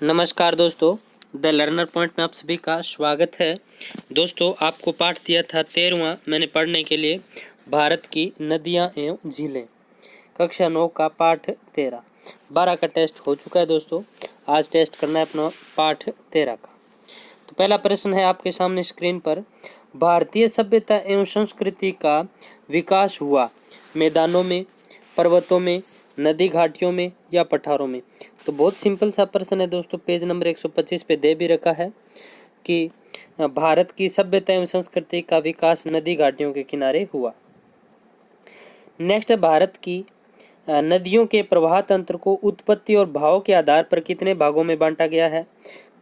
नमस्कार दोस्तों, the learner point में आप सभी का स्वागत है। दोस्तों, आपको पाठ दिया था 13वां मैंने पढ़ने के लिए, भारत की नदियां एवं झीलें। कक्षा 9 का पाठ 13, 12 का टेस्ट हो चुका है दोस्तों। आज टेस्ट करना है अपना पाठ 13 का। तो पहला प्रश्न है आपके सामने स्क्रीन पर, भारतीय सभ्यता एवं संस्कृति का विकास हुआ मैदानों में, पर्वतों में, नदी घाटियों में या पठारों में। तो बहुत सिंपल सा प्रश्न है दोस्तों, पेज नंबर 125 पे दे भी रखा है कि भारत की सभ्यता एवं संस्कृति का विकास नदी घाटियों के किनारे हुआ। नेक्स्ट है, भारत की नदियों के प्रवाह तंत्र को उत्पत्ति और भाव के आधार पर कितने भागों में बांटा गया है।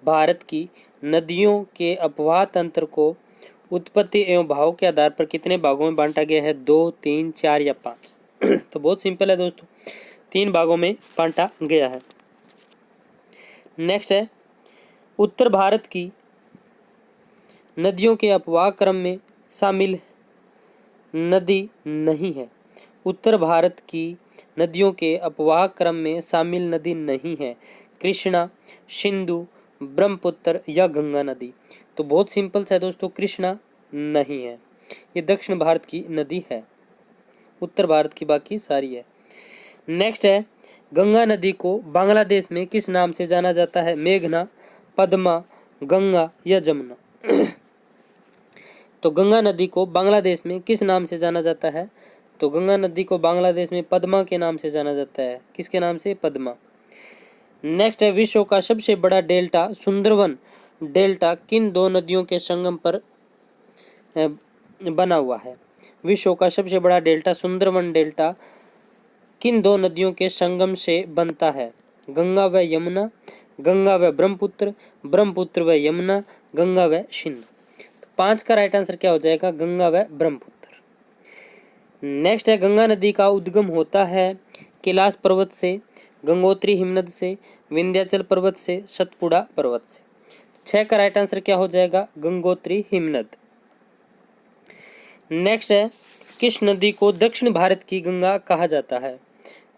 भारत की नदियों के अपवाह तंत्र को उत्पत्ति एवं भाव के आधार पर कितने भागों में बांटा गया है, 2, 3, 4 या 5। तो बहुत सिंपल है दोस्तों, 3 भागों में बांटा गया है। नेक्स्ट है, उत्तर भारत की नदियों के अपवाह क्रम में शामिल नदी नहीं है। उत्तर भारत की नदियों के अपवाह क्रम में शामिल नदी नहीं है, कृष्णा, सिंधु, ब्रह्मपुत्र या गंगा नदी। तो बहुत सिंपल सा है दोस्तों, कृष्णा नहीं है, ये दक्षिण भारत की नदी है, उत्तर भारत की बाकी सारी है। नेक्स्ट है, गंगा नदी को बांग्लादेश में किस नाम से जाना जाता है, मेघना, पद्मा, गंगा या जमुना। तो गंगा नदी को बांग्लादेश में किस नाम से जाना जाता है, तो गंगा नदी को बांग्लादेश में पद्मा के नाम से जाना जाता है। किसके नाम से, पद्मा। नेक्स्ट है, विश्व का सबसे बड़ा डेल्टा सुंदरवन डेल्टा किन 2 नदियों के संगम पर बना हुआ है। विश्व का सबसे बड़ा डेल्टा सुंदरवन डेल्टा किन 2 नदियों के संगम से बनता है, गंगा व यमुना, गंगा व ब्रह्मपुत्र, ब्रह्मपुत्र व यमुना, गंगा व सिंधु। तो 5 का राइट आंसर क्या हो जाएगा, गंगा व ब्रह्मपुत्र। नेक्स्ट है, गंगा नदी का उद्गम होता है कैलाश पर्वत से, गंगोत्री हिमनद से, विंध्याचल पर्वत से, सतपुड़ा पर्वत से। 6 का राइट आंसर क्या हो जाएगा, गंगोत्री हिमनद। नेक्स्ट है, किस नदी को दक्षिण भारत की गंगा कहा जाता है।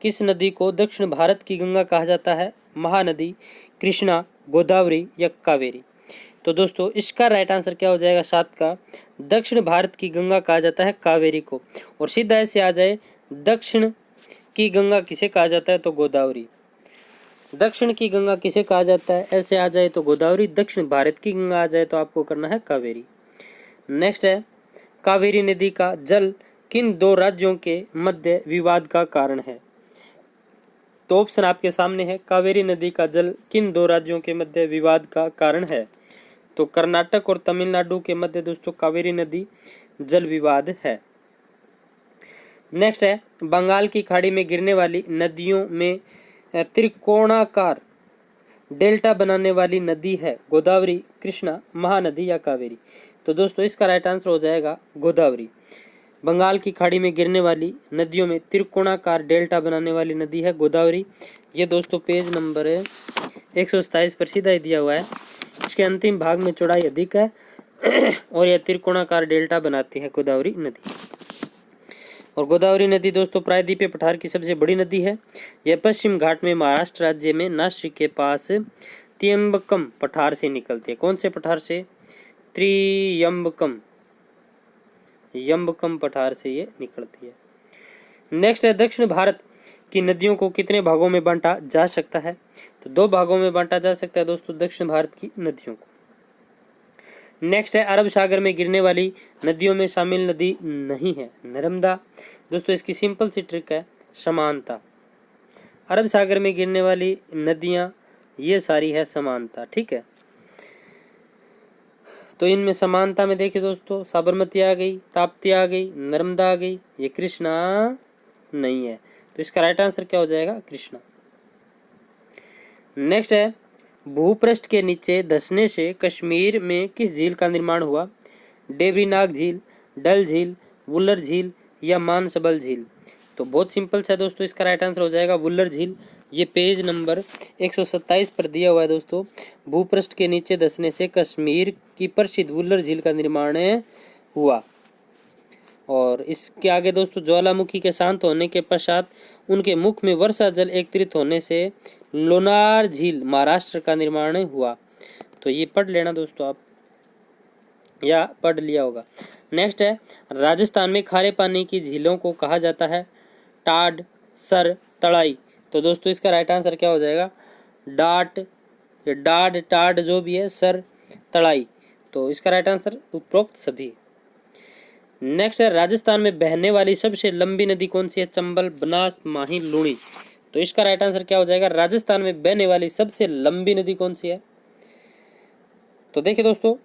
किस नदी को दक्षिण भारत की गंगा कहा जाता है, महानदी, कृष्णा, गोदावरी या कावेरी। तो दोस्तों, इसका राइट आंसर क्या हो जाएगा, 7 का, दक्षिण भारत की गंगा कहा जाता है कावेरी को। और सीधा ऐसे आ जाए, दक्षिण की गंगा किसे कहा जाता है, तो गोदावरी। दक्षिण की गंगा किसे कहा जाता है, ऐसे आ जाए तो गोदावरी, दक्षिण भारत की गंगा आ जाए तो आपको करना है कावेरी। नेक्स्ट है, कावेरी नदी का जल किन 2 राज्यों के मध्य विवाद का कारण है। तो ऑप्शन आपके सामने है, कावेरी नदी का जल किन 2 राज्यों के मध्य विवाद का कारण है। तो कर्नाटक और तमिलनाडु के मध्य दोस्तों कावेरी नदी जल विवाद है। नेक्स्ट है, बंगाल की खाड़ी में गिरने वाली नदियों में त्रिकोणाकार डेल्टा बनाने वाली नदी है, गोदावरी, कृष्णा, महानदी या कावेरी। तो दोस्तों, इसका राइट आंसर हो जाएगा गोदावरी। बंगाल की खाड़ी में गिरने वाली नदियों में त्रिकोणाकार डेल्टा बनाने वाली नदी है गोदावरी। ये दोस्तों पेज नंबर 127 पर सीधा ही दिया हुआ है। इसके अंतिम भाग में चौड़ाई अधिक है और यह त्रिकोणाकार डेल्टा बनाती है गोदावरी नदी। और गोदावरी नदी दोस्तों प्रायद्वीपीय पठार की सबसे बड़ी नदी है। यह पश्चिम घाट में महाराष्ट्र राज्य में नासिक के पास त्र्यंबकम पठार से निकलती है। कौन से पठार से, यम्बकम पठार से ये निकलती है। नेक्स्ट है, दक्षिण भारत की नदियों को कितने भागों में बांटा जा सकता है। तो 2 भागों में बांटा जा सकता है दोस्तों दक्षिण भारत की नदियों को। नेक्स्ट है, अरब सागर में गिरने वाली नदियों में शामिल नदी नहीं है, नर्मदा। दोस्तों, इसकी सिंपल सी ट्रिक है, समानता। अरब सागर में गिरने वाली नदियां ये सारी है समानता, ठीक है। तो इनमें समानता में देखिए दोस्तों, साबरमती आ गई, ताप्ती आ गई, नर्मदा आ गई, ये कृष्णा नहीं है। तो इसका राइट आंसर क्या हो जाएगा, कृष्णा। नेक्स्ट है, भूपृष्ठ के नीचे धंसने से कश्मीर में किस झील का निर्माण हुआ, देवरीनाग झील, डल झील, वुलर झील या मानसबल झील। तो बहुत सिंपल सा दोस्तों, इसका राइट आंसर हो जाएगा वुलर झील। ये पेज नंबर 127 पर दिया हुआ है दोस्तों। भूपृष्ठ के नीचे धंसने से कश्मीर की प्रसिद्ध वुलर झील का निर्माण हुआ। और इसके आगे दोस्तों, ज्वालामुखी के शांत होने के पश्चात उनके मुख में वर्षा जल एकत्रित होने से लोनार झील महाराष्ट्र का निर्माण हुआ। तो ये पढ़ लेना दोस्तों आप, या पढ़ लिया होगा। नेक्स्ट है, राजस्थान में खारे पानी की झीलों को कहा जाता है टाड, सर, तड़ाई। तो दोस्तों इसका राइट आंसर क्या हो जाएगा? डाट, डाड, टाड जो भी है, सर, तड़ाई। तो इसका राइट आंसर उपरोक्त सभी। नेक्स्ट है, राजस्थान में बहने वाली सबसे लंबी नदी कौन सी है? चंबल, बनास, माही, लूणी। तो इसका राइट आंसर क्या हो जाएगा? राजस्थान में बहने वाली सबसे लंबी नदी कौन सी है? तो देखिए दोस्तों,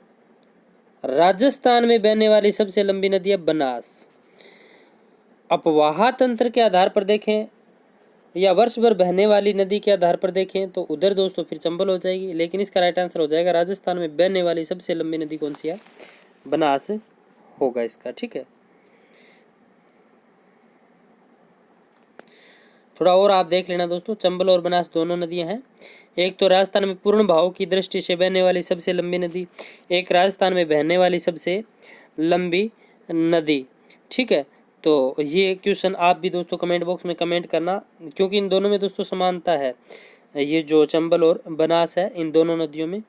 राजस्थान में बहने वाली सबसे लंबी नदी है बनास। अपवाह तंत्र के आधार पर देखें या वर्ष भर बहने वाली नदी के आधार पर देखें तो उधर दोस्तों फिर चंबल हो जाएगी, लेकिन इसका राइट आंसर हो जाएगा राजस्थान में बहने वाली सबसे लंबी नदी कौन सी है? बनास होगा इसका। ठीक है, थोड़ा और आप देख लेना दोस्तों, चंबल और बनास दोनों नदियां हैं। एक तो राजस्थान में पूर्ण भाव की दृष्टि से बहने वाली सबसे लंबी नदी, एक राजस्थान में बहने वाली सबसे लंबी नदी। ठीक है, तो ये क्वेश्चन आप भी दोस्तों कमेंट बॉक्स में कमेंट करना, क्योंकि इन दोनों में दोस्तों समानता है। ये जो चंबल और बनास है, इन दोनों नदियों में।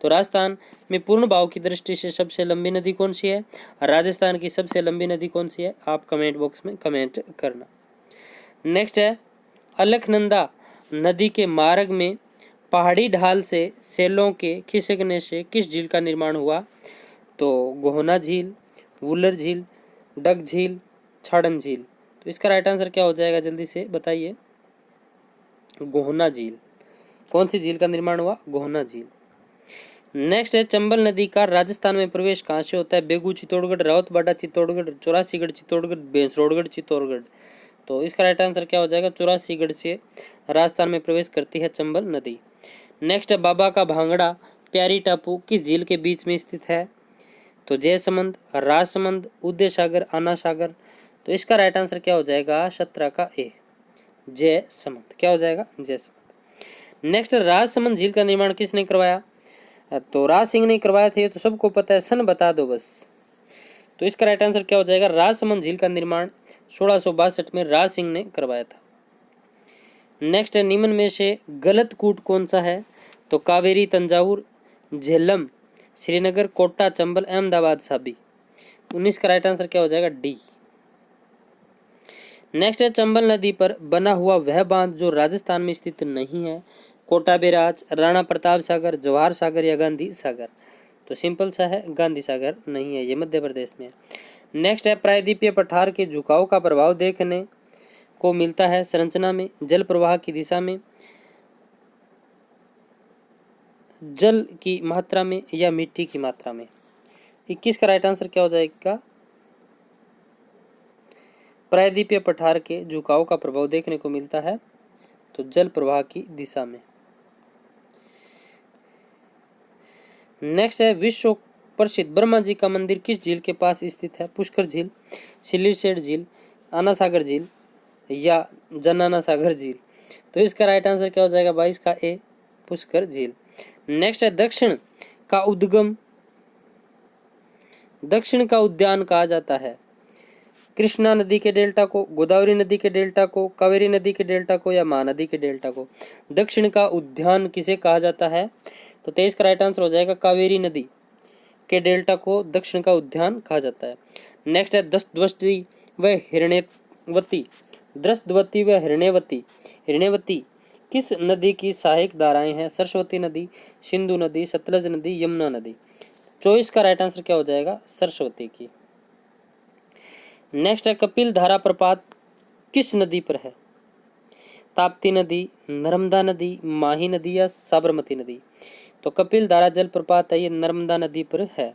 तो राजस्थान में पूर्ण भाव की दृष्टि से सबसे लंबी नदी कौन सी है, राजस्थान की सबसे लंबी नदी कौन सी है, आप कमेंट बॉक्स में कमेंट करना। नेक्स्ट है, अलकनंदा नदी के मार्ग में पहाड़ी ढाल से सेलों के खिसकने से किस झील का निर्माण हुआ? तो गोहना झील, वुलर झील, डग झील, छाड़न झील। तो इसका राइट आंसर क्या हो जाएगा, जल्दी से बताइए? गोहना झील। कौन सी झील का निर्माण हुआ? गोहना झील। नेक्स्ट है, चंबल नदी का राजस्थान में प्रवेश कहाँ से होता है? बेगू चित्तौड़गढ़, रावतबाड़ा चित्तौड़गढ़, चौरासीगढ़ चित्तौड़गढ़, बेंसरोड़गढ़ चित्तौड़गढ़। तो इसका राइट आंसर क्या हो जाएगा? चौरासीगढ़ से राजस्थान में प्रवेश करती है चंबल नदी। नेक्स्ट है, बाबा का भांगड़ा प्यारी टापू किस झील के बीच में स्थित है? तो जयसमंद, राजसमंद, उदय सागर, आना सागर। तो इसका राइट आंसर क्या हो जाएगा? 17 का ए, जयसमंद। क्या हो जाएगा? जयसमंद। नेक्स्ट, राजसमंद झील का निर्माण किसने करवाया? तो राज सिंह ने करवाया था, ये तो सबको पता है, सन बता दो बस। तो इसका राइट आंसर क्या हो जाएगा? राजसमंद झील का निर्माण 1662 में राज सिंह ने करवाया था। नेक्स्ट है, निम्न में से गलत कूट कौन सा है? तो कावेरी, तंजावुर, झेलम, श्रीनगर, कोटा, चंबल, अहमदाबाद, साबी। 19 का राइट आंसर क्या हो जाएगा? डी। नेक्स्ट है, चंबल नदी पर बना हुआ वह बांध जो राजस्थान में स्थित नहीं है? कोटा बैराज, राणा प्रताप सागर, जवाहर सागर या गांधी सागर। तो सिंपल सा है, गांधी सागर नहीं है, ये मध्य प्रदेश में है। नेक्स्ट है, प्रायद्वीपीय पठार के झुकाव का प्रभाव देखने को मिलता है संरचना में, जल प्रवाह की दिशा में, जल की मात्रा में या मिट्टी की मात्रा में। 21 का राइट आंसर क्या हो जाएगा? प्रायद्वीपीय पठार के झुकाव का प्रभाव देखने को मिलता है तो जल प्रवाह की दिशा में। नेक्स्ट है, विश्व प्रसिद्ध ब्रह्मा जी का मंदिर किस झील के पास स्थित है? पुष्कर झील, सिलीसेट झील, आना सागर झील या जनाना सागर झील। तो इसका राइट आंसर क्या हो जाएगा? 22 का ए, पुष्कर झील। नेक्स्ट है, दक्षिण का उद्यान कहा जाता है? कृष्णा नदी के डेल्टा को, गोदावरी नदी के डेल्टा को, कावेरी नदी के डेल्टा को या महानदी के डेल्टा को? दक्षिण का उद्यान किसे कहा जाता है? तो 23 का राइट आंसर हो जाएगा कावेरी नदी के डेल्टा को दक्षिण का उद्यान कहा जाता है। नेक्स्ट है, दस्तवती व हिरण्यवती, दृष्टवती व हिरण्यवती किस नदी की सहायक धाराएं हैं? सरस्वती नदी, सिंधु नदी, सतलज नदी, यमुना नदी। 24 का राइट आंसर क्या हो जाएगा? सरस्वती की। नेक्स्ट है, कपिल धारा प्रपात किस नदी पर है? ताप्ती नदी, नर्मदा नदी, माही नदी या साबरमती नदी। तो कपिल धारा जलप्रपात है, ये नर्मदा नदी पर है।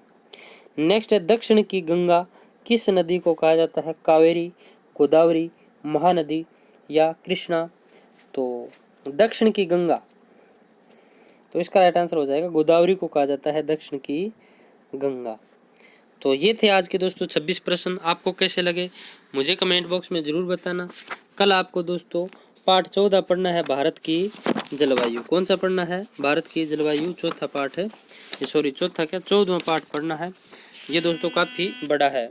नेक्स्ट है, दक्षिण की गंगा किस नदी को कहा जाता है? कावेरी, गोदावरी, महानदी या कृष्णा। तो दक्षिण की गंगा, तो इसका राइट आंसर हो जाएगा गोदावरी को कहा जाता है दक्षिण की गंगा। तो ये थे आज के दोस्तों 26 प्रश्न। आपको कैसे लगे मुझे कमेंट बॉक्स में ज़रूर बताना। कल आपको दोस्तों पाठ 14 पढ़ना है, भारत की जलवायु। कौन सा पढ़ना है? भारत की जलवायु चौथा पाठ है, चौथा क्या 14वां पाठ पढ़ना है। ये दोस्तों काफ़ी बड़ा है।